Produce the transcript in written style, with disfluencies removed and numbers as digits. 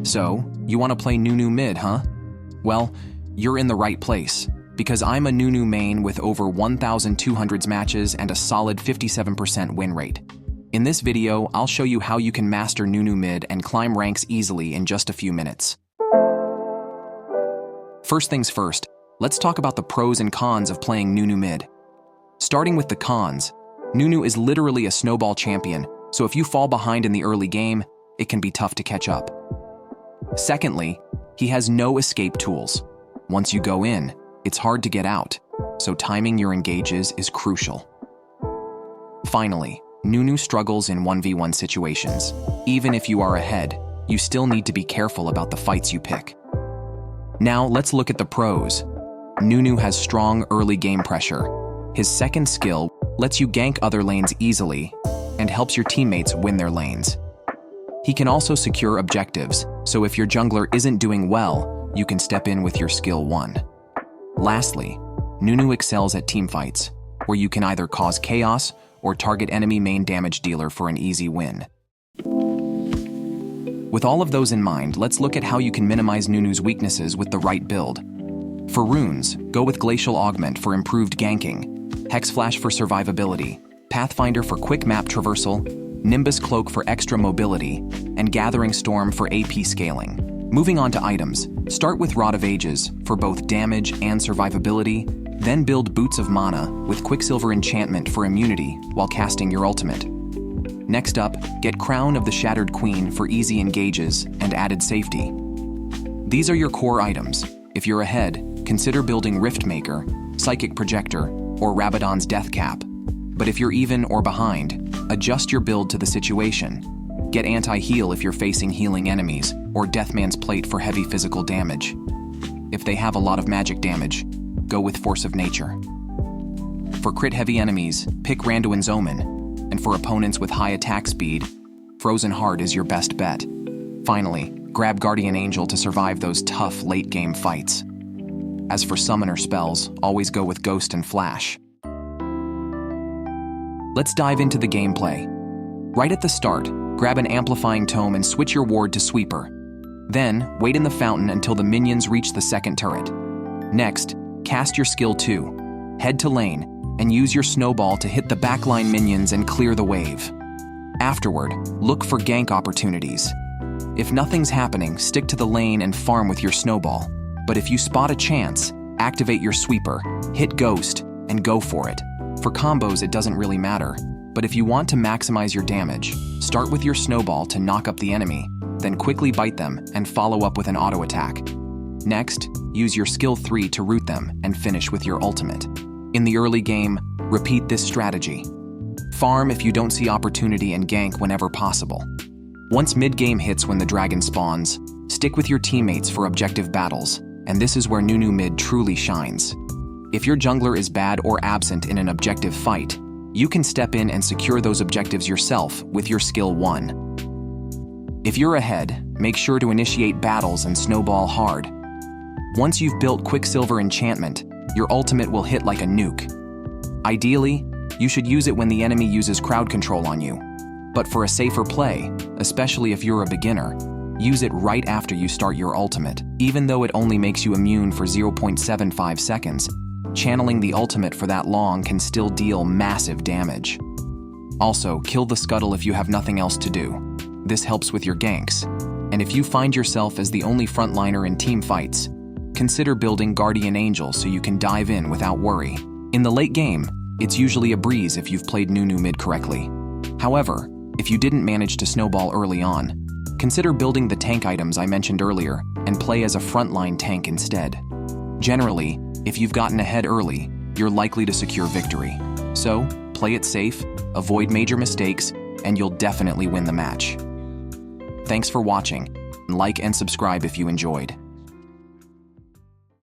So, you want to play Nunu mid, huh? Well, you're in the right place, because I'm a Nunu main with over 1,200 matches and a solid 57% win rate. In this video, I'll show you how you can master Nunu mid and climb ranks easily in just a few minutes. First things first, let's talk about the pros and cons of playing Nunu mid. Starting with the cons, Nunu is literally a snowball champion, so if you fall behind in the early game, it can be tough to catch up. Secondly, he has no escape tools. Once you go in, it's hard to get out, so timing your engages is crucial. Finally, Nunu struggles in 1v1 situations. Even if you are ahead, you still need to be careful about the fights you pick. Now, let's look at the pros. Nunu has strong early game pressure. His second skill lets you gank other lanes easily and helps your teammates win their lanes. He can also secure objectives, so if your jungler isn't doing well, you can step in with your skill 1. Lastly, Nunu excels at teamfights, where you can either cause chaos or target enemy main damage dealer for an easy win. With all of those in mind, let's look at how you can minimize Nunu's weaknesses with the right build. For runes, go with Glacial Augment for improved ganking, Hex Flash for survivability, Pathfinder for quick map traversal, Nimbus Cloak for extra mobility, and Gathering Storm for AP scaling. Moving on to items, start with Rod of Ages for both damage and survivability, then build Boots of Mana with Quicksilver Enchantment for immunity while casting your ultimate. Next up, get Crown of the Shattered Queen for easy engages and added safety. These are your core items. If you're ahead, consider building Riftmaker, Psychic Projector, or Rabadon's Death Cap. But if you're even or behind, adjust your build to the situation. Get anti-heal if you're facing healing enemies, or Deathman's Plate for heavy physical damage. If they have a lot of magic damage, go with Force of Nature. For crit-heavy enemies, pick Randuin's Omen, and for opponents with high attack speed, Frozen Heart is your best bet. Finally, grab Guardian Angel to survive those tough late-game fights. As for summoner spells, always go with Ghost and Flash. Let's dive into the gameplay. Right at the start, grab an Amplifying Tome and switch your ward to Sweeper. Then, wait in the fountain until the minions reach the second turret. Next, cast your skill 2, head to lane, and use your snowball to hit the backline minions and clear the wave. Afterward, look for gank opportunities. If nothing's happening, stick to the lane and farm with your snowball. But if you spot a chance, activate your sweeper, hit Ghost, and go for it. For combos, it doesn't really matter, but if you want to maximize your damage, start with your snowball to knock up the enemy, then quickly bite them and follow up with an auto attack. Next, use your skill 3 to root them and finish with your ultimate. In the early game, repeat this strategy. Farm if you don't see opportunity and gank whenever possible. Once mid-game hits when the dragon spawns, stick with your teammates for objective battles, and this is where Nunu mid truly shines. If your jungler is bad or absent in an objective fight, you can step in and secure those objectives yourself with your skill 1. If you're ahead, make sure to initiate battles and snowball hard. Once you've built Quicksilver Enchantment, your ultimate will hit like a nuke. Ideally, you should use it when the enemy uses crowd control on you. But for a safer play, especially if you're a beginner, use it right after you start your ultimate. Even though it only makes you immune for 0.75 seconds, channeling the ultimate for that long can still deal massive damage. Also, kill the scuttle if you have nothing else to do. This helps with your ganks. And if you find yourself as the only frontliner in team fights, consider building Guardian Angel so you can dive in without worry. In the late game, it's usually a breeze if you've played Nunu mid correctly. However, if you didn't manage to snowball early on, consider building the tank items I mentioned earlier and play as a frontline tank instead. Generally, if you've gotten ahead early, you're likely to secure victory. So, play it safe, avoid major mistakes, and you'll definitely win the match. Thanks for watching. Like and subscribe if you enjoyed.